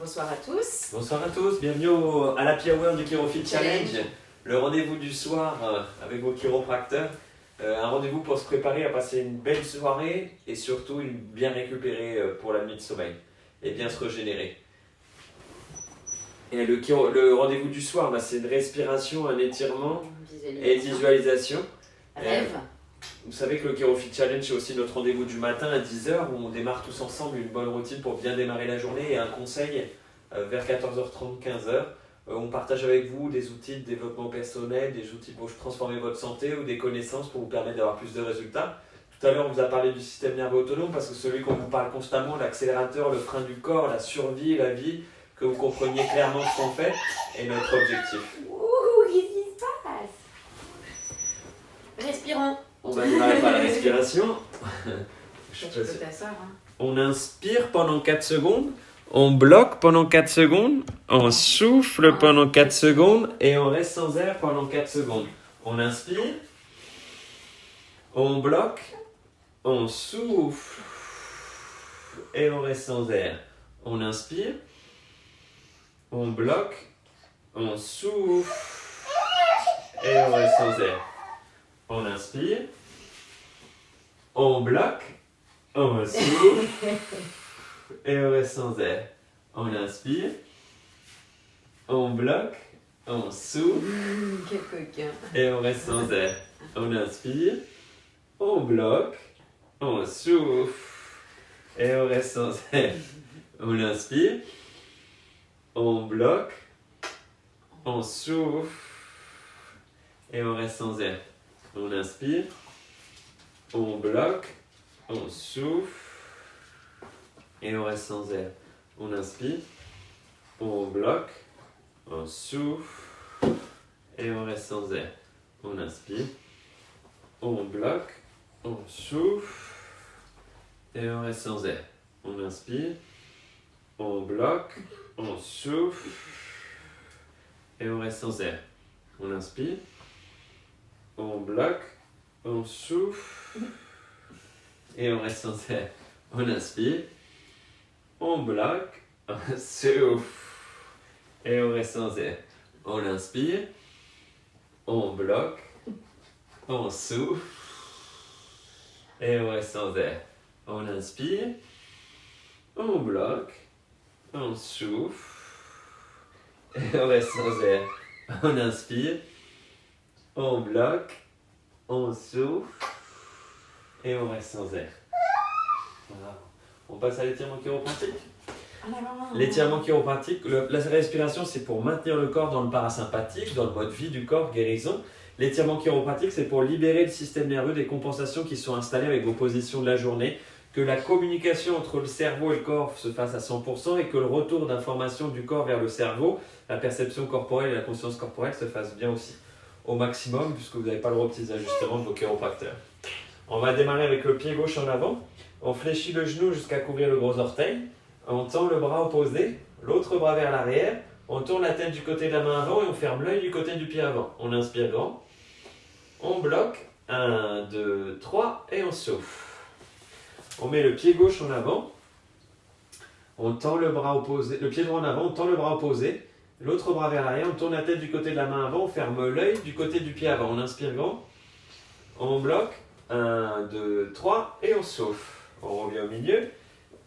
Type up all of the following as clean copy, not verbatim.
Bonsoir à tous. Bonsoir à tous, bienvenue à l'Happy Hour du ChiroFit Challenge, le rendez-vous du soir avec vos chiropracteurs. Un rendez-vous pour se préparer à passer une belle soirée et surtout bien récupérer pour la nuit de sommeil et bien se régénérer. Et le rendez-vous du soir, c'est une respiration, un étirement et une visualisation. Rêve. Vous savez que le ChiroFit Challenge, c'est aussi notre rendez-vous du matin à 10h où on démarre tous ensemble une bonne routine pour bien démarrer la journée et un conseil vers 14h30, 15h. On partage avec vous des outils de développement personnel, des outils pour transformer votre santé ou des connaissances pour vous permettre d'avoir plus de résultats. Tout à l'heure, on vous a parlé du système nerveux autonome parce que celui qu'on vous parle constamment, l'accélérateur, le frein du corps, la survie, la vie, que vous compreniez clairement ce qu'on fait est notre objectif. Ouh, qu'est-ce qui se passe? Respirons. On va démarrer par la respiration. Tu peux t'asseoir. On inspire pendant 4 secondes, on bloque pendant 4 secondes, on souffle pendant 4 secondes et on reste sans air pendant 4 secondes. On inspire, on bloque, on souffle et on reste sans air. On inspire, on bloque, on souffle et on reste sans air. On inspire, on bloque, on souffle et on reste sans air. On inspire, on bloque, on souffle Quel coquin. et on reste sans air. On inspire, on bloque, on souffle et on reste sans air. On inspire, on bloque, on souffle et on reste sans air. On inspire, on bloque, on souffle et on reste sans air. On inspire, on bloque, on souffle et on reste sans air. On inspire, on bloque, on souffle et on reste sans air. On inspire, on bloque, on souffle et on reste sans air. On inspire, on bloque, on souffle et on reste sans air. On inspire, on bloque, on souffle et on reste sans air. On inspire, on bloque, on souffle et on reste sans air. On inspire, on bloque, on souffle et on reste sans air. On inspire, on bloque, on souffle et on reste sans air. Voilà. On passe à l'étirement chiropratique. L'étirement chiropratique, la respiration, c'est pour maintenir le corps dans le parasympathique, dans le mode vie du corps, guérison. L'étirement chiropratique, c'est pour libérer le système nerveux des compensations qui sont installées avec vos positions de la journée, que la communication entre le cerveau et le corps se fasse à 100% et que le retour d'informations du corps vers le cerveau, la perception corporelle et la conscience corporelle se fassent bien aussi, au maximum, puisque vous n'avez pas le droit aux petits ajustements de vos chiropracteurs. On va démarrer avec le pied gauche en avant. On fléchit le genou jusqu'à couvrir le gros orteil. On tend le bras opposé, l'autre bras vers l'arrière. On tourne la tête du côté de la main avant et on ferme l'œil du côté du pied avant. On inspire grand. On bloque. 1, 2, 3 et on souffle. On met le pied gauche en avant. On tend le bras opposé, le pied droit en avant, on tend le bras opposé. L'autre bras vers l'arrière, on tourne la tête du côté de la main avant, on ferme l'œil du côté du pied avant. On inspire grand. On bloque. 1, 2, 3 et on souffle. On revient au milieu.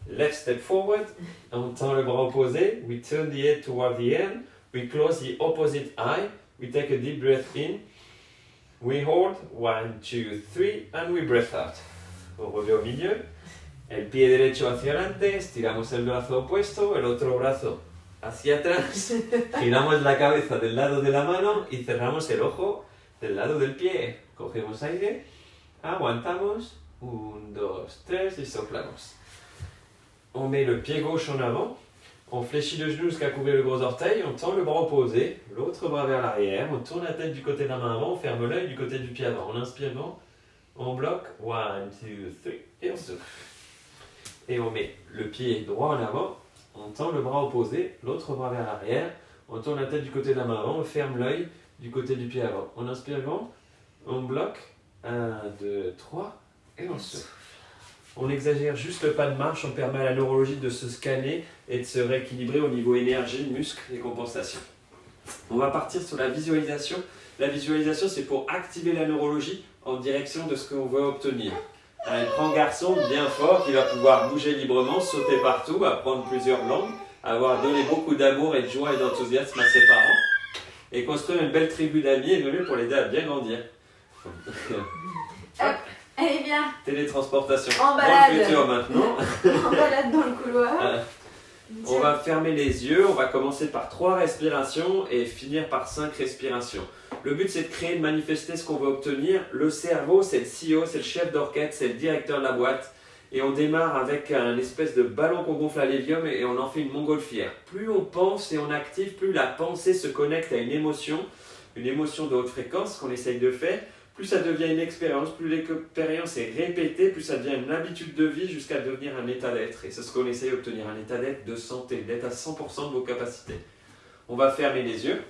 Left step forward. On tend le bras opposé. We turn the head toward the end. We close the opposite eye. We take a deep breath in. We hold. 1, 2, 3 and we breath out. On revient au milieu. El pie derecho hacia adelante. Estiramos el brazo opuesto. El otro brazo hacia atrás. Giramos la cabeza del lado de la mano y cerramos el ojo del lado del pie. Cogemos aire. Aguantamos. 1, 2, 3 et soplamos. On met le pied gauche en avant. On fléchit le genou jusqu'à couvrir le gros orteil. On tend le bras opposé. L'autre bras vers l'arrière. On tourne la tête du côté de la main avant. On ferme l'œil du côté du pied avant. On inspire grand. On bloque. 1, 2, 3 et on souffle. Et on met le pied droit en avant. On tend le bras opposé. L'autre bras vers l'arrière. On tourne la tête du côté de la main avant. On ferme l'œil du côté du pied avant. On inspire grand. On bloque. 1, 2, 3 et on souffle. On exagère juste le pas de marche, on permet à la neurologie de se scanner et de se rééquilibrer au niveau énergie, muscle et compensation. On va partir sur la visualisation. La visualisation, c'est pour activer la neurologie en direction de ce qu'on veut obtenir. Un grand garçon bien fort qui va pouvoir bouger librement, sauter partout, apprendre plusieurs langues, avoir donné beaucoup d'amour et de joie et d'enthousiasme à ses parents et construire une belle tribu d'amis et de pour l'aider à bien grandir. Hop, allez bien. Télétransportation. En Dans balade. le futur maintenant. En balade dans le couloir. On va fermer les yeux, on va commencer par 3 respirations et finir par 5 respirations. Le but c'est de créer, de manifester ce qu'on veut obtenir. Le cerveau c'est le CEO, c'est le chef d'orchestre, c'est le directeur de la boîte. Et on démarre avec un espèce de ballon qu'on gonfle à l'hélium et on en fait une montgolfière. Plus on pense et on active, plus la pensée se connecte à une émotion de haute fréquence qu'on essaye de faire. Plus ça devient une expérience, plus l'expérience est répétée, plus ça devient une habitude de vie jusqu'à devenir un état d'être. Et c'est ce qu'on essaye d'obtenir, un état d'être de santé, d'être à 100% de vos capacités. On va fermer les yeux.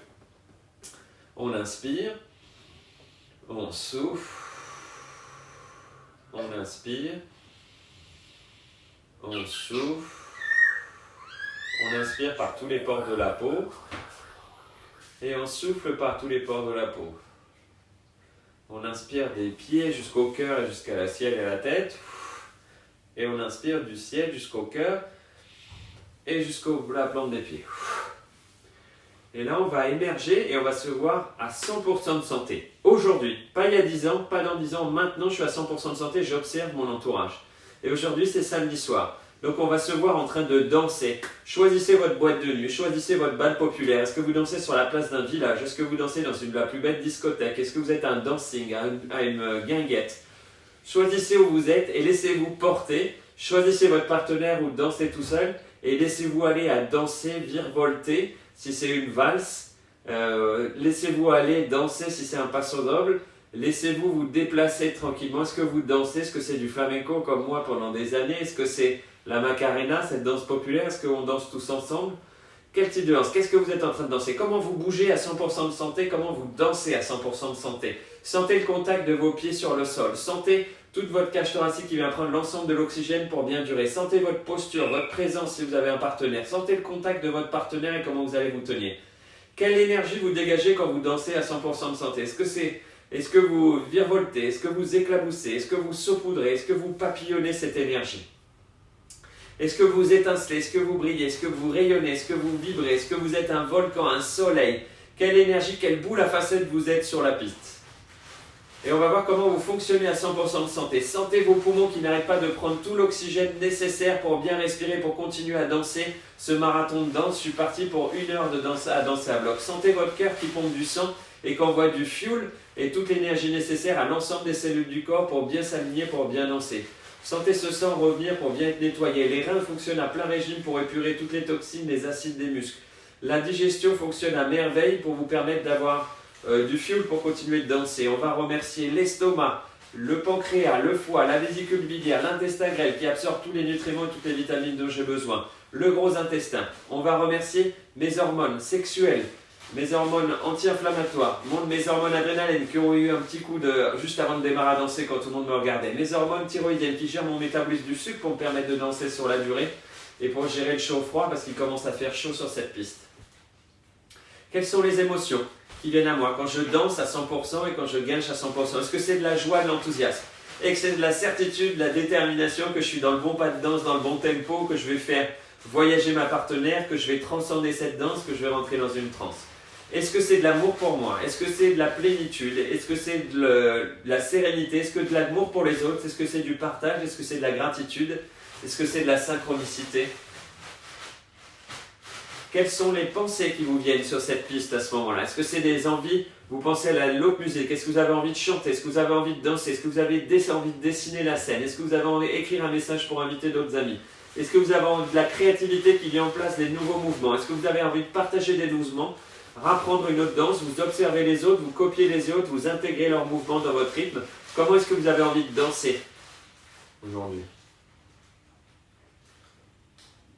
On inspire. On souffle. On inspire. On souffle. On inspire par tous les pores de la peau. Et on souffle par tous les pores de la peau. On inspire des pieds jusqu'au cœur et jusqu'à la ciel et à la tête. Et on inspire du ciel jusqu'au cœur et jusqu'à la plante des pieds. Et là, on va émerger et on va se voir à 100% de santé. Aujourd'hui, pas il y a 10 ans, pas dans 10 ans, maintenant je suis à 100% de santé, j'observe mon entourage. Et aujourd'hui, c'est samedi soir. Donc on va se voir en train de danser. Choisissez votre boîte de nuit, choisissez votre bal populaire. Est-ce que vous dansez sur la place d'un village? Est-ce que vous dansez dans la plus belle discothèque? Est-ce que vous êtes à un dancing, à une guinguette? Choisissez où vous êtes et laissez-vous porter. Choisissez votre partenaire ou dansez tout seul et laissez-vous aller à danser, virevolter si c'est une valse. Laissez-vous aller danser si c'est un paso doble. Laissez-vous vous déplacer tranquillement. Est-ce que vous dansez? Est-ce que c'est du flamenco comme moi pendant des années? Est-ce que c'est la Macarena, cette danse populaire? Est-ce qu'on danse tous ensemble? Quel type de danse? Qu'est-ce que vous êtes en train de danser? Comment vous bougez à 100% de santé? Comment vous dansez à 100% de santé? Sentez le contact de vos pieds sur le sol. Sentez toute votre cage thoracique qui vient prendre l'ensemble de l'oxygène pour bien durer. Sentez votre posture, votre présence si vous avez un partenaire. Sentez le contact de votre partenaire et comment vous allez vous tenir. Quelle énergie vous dégagez quand vous dansez à 100% de santé? Est-ce que vous virevoltez? Est-ce que vous éclaboussez? Est-ce que vous saupoudrez? Est-ce que vous papillonnez cette énergie? Est-ce que vous étincelez? Est-ce que vous brillez? Est-ce que vous rayonnez? Est-ce que vous vibrez? Est-ce que vous êtes un volcan, un soleil? Quelle énergie, quelle boule à facettes vous êtes sur la piste? Et on va voir comment vous fonctionnez à 100% de santé. Sentez vos poumons qui n'arrêtent pas de prendre tout l'oxygène nécessaire pour bien respirer, pour continuer à danser ce marathon de danse. Je suis parti pour 1 heure de danse à danser à bloc. Sentez votre cœur qui pompe du sang et qu'envoie du fuel et toute l'énergie nécessaire à l'ensemble des cellules du corps pour bien s'aligner, pour bien danser. Sentez ce sang revenir pour bien être nettoyé. Les reins fonctionnent à plein régime pour épurer toutes les toxines, les acides des muscles. La digestion fonctionne à merveille pour vous permettre d'avoir du fuel pour continuer de danser. On va remercier l'estomac, le pancréas, le foie, la vésicule biliaire, l'intestin grêle qui absorbe tous les nutriments et toutes les vitamines dont j'ai besoin. Le gros intestin. On va remercier mes hormones sexuelles, mes hormones anti-inflammatoires, mes hormones adrénalines qui ont eu un petit coup juste avant de démarrer à danser quand tout le monde me regardait, mes hormones thyroïdiennes qui gèrent mon métabolisme du sucre pour me permettre de danser sur la durée et pour gérer le chaud-froid parce qu'il commence à faire chaud sur cette piste. Quelles sont les émotions qui viennent à moi quand je danse à 100% et quand je gâche à 100%? Est-ce que c'est de la joie, de l'enthousiasme? Et que c'est de la certitude, de la détermination, que je suis dans le bon pas de danse, dans le bon tempo, que je vais faire voyager ma partenaire, que je vais transcender cette danse, que je vais rentrer dans une transe? Est-ce que c'est de l'amour pour moi? Est-ce que c'est de la plénitude? Est-ce que c'est de la sérénité? Est-ce que de l'amour pour les autres? Est-ce que c'est du partage? Est-ce que c'est de la gratitude? Est-ce que c'est de la synchronicité? Quelles sont les pensées qui vous viennent sur cette piste à ce moment-là? Est-ce que c'est des envies? Vous pensez à l'autre musique? Est-ce que vous avez envie de chanter? Est-ce que vous avez envie de danser? Est-ce que vous avez envie de dessiner la scène? Est-ce que vous avez envie d'écrire un message pour inviter d'autres amis? Est-ce que vous avez envie de la créativité qui met en place des nouveaux mouvements? Est-ce que vous avez envie de partager des mouvements? Rapprendre une autre danse, vous observez les autres, vous copiez les autres, vous intégrez leurs mouvements dans votre rythme. Comment est-ce que vous avez envie de danser aujourd'hui?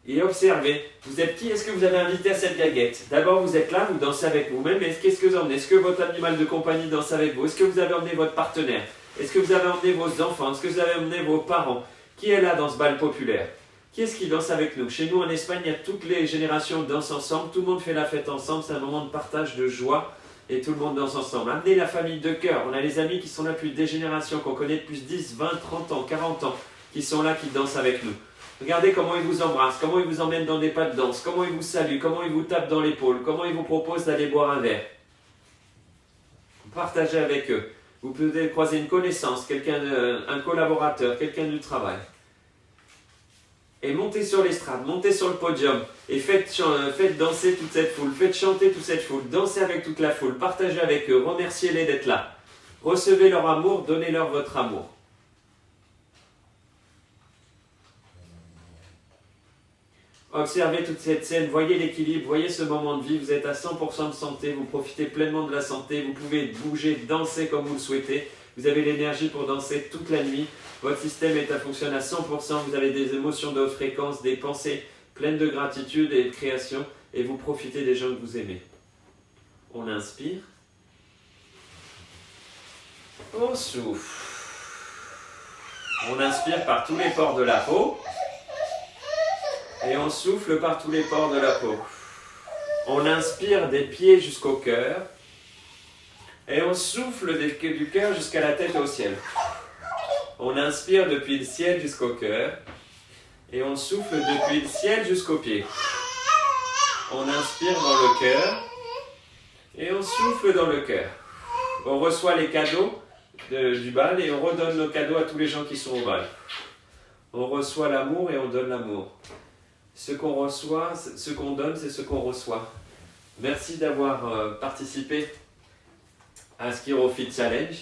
Et observez, vous êtes qui? Est-ce que vous avez invité à cette gaguette? D'abord, vous êtes là, vous dansez avec vous-même, mais qu'est-ce que vous emmenez? Est-ce que votre animal de compagnie danse avec vous? Est-ce que vous avez emmené votre partenaire? Est-ce que vous avez emmené vos enfants? Est-ce que vous avez emmené vos parents? Qui est là dans ce bal populaire? Qui est-ce qui danse avec nous? Chez nous en Espagne, il y a toutes les générations qui dansent ensemble, tout le monde fait la fête ensemble, c'est un moment de partage, de joie, et tout le monde danse ensemble. Amenez la famille de cœur, on a les amis qui sont là depuis des générations, qu'on connaît depuis 10, 20, 30 ans, 40 ans, qui sont là, qui dansent avec nous. Regardez comment ils vous embrassent, comment ils vous emmènent dans des pas de danse, comment ils vous saluent, comment ils vous tapent dans l'épaule, comment ils vous proposent d'aller boire un verre. Partagez avec eux. Vous pouvez croiser une connaissance, un collaborateur, quelqu'un du travail. Et montez sur l'estrade, montez sur le podium et faites danser toute cette foule, faites chanter toute cette foule, dansez avec toute la foule, partagez avec eux, remerciez-les d'être là. Recevez leur amour, donnez-leur votre amour. Observez toute cette scène, voyez l'équilibre, voyez ce moment de vie, vous êtes à 100% de santé, vous profitez pleinement de la santé, vous pouvez bouger, danser comme vous le souhaitez, vous avez l'énergie pour danser toute la nuit, votre système fonctionne à 100%, vous avez des émotions de haute fréquence, des pensées pleines de gratitude et de création, et vous profitez des gens que vous aimez. On inspire, on souffle, on inspire par tous les pores de la peau, et on souffle par tous les pores de la peau. On inspire des pieds jusqu'au cœur. Et on souffle du cœur jusqu'à la tête au ciel. On inspire depuis le ciel jusqu'au cœur. Et on souffle depuis le ciel jusqu'aux pieds. On inspire dans le cœur. Et on souffle dans le cœur. On reçoit les cadeaux du bal et on redonne nos cadeaux à tous les gens qui sont au bal. On reçoit l'amour et on donne l'amour. Ce qu'on reçoit, ce qu'on donne, c'est ce qu'on reçoit. Merci d'avoir participé à Skiro Fit Challenge.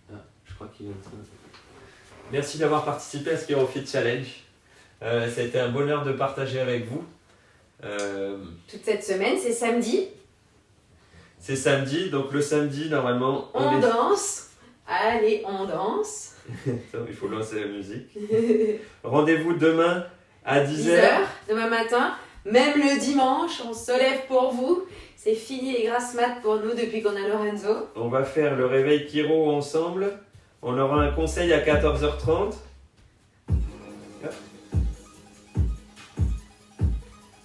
Je crois qu'il est en train de... Merci d'avoir participé à Skiro Fit Challenge. C'était un bonheur de partager avec vous. Toute cette semaine, c'est samedi. C'est samedi, donc le samedi, normalement... On danse. Allez, on danse. Attends, il faut lancer la musique. Rendez-vous demain à 10h. Demain matin. Même le dimanche, on se lève pour vous. C'est fini les grasses mat pour nous depuis qu'on a Lorenzo. On va faire le réveil Kiro ensemble. On aura un conseil à 14h30.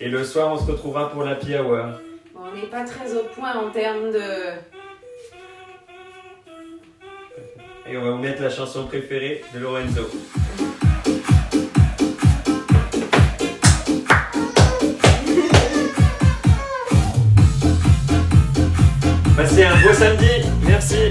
Et le soir, on se retrouvera pour l'happy hour. On n'est pas très au point en termes de... Et on va vous mettre la chanson préférée de Lorenzo. Passez un beau samedi. Merci.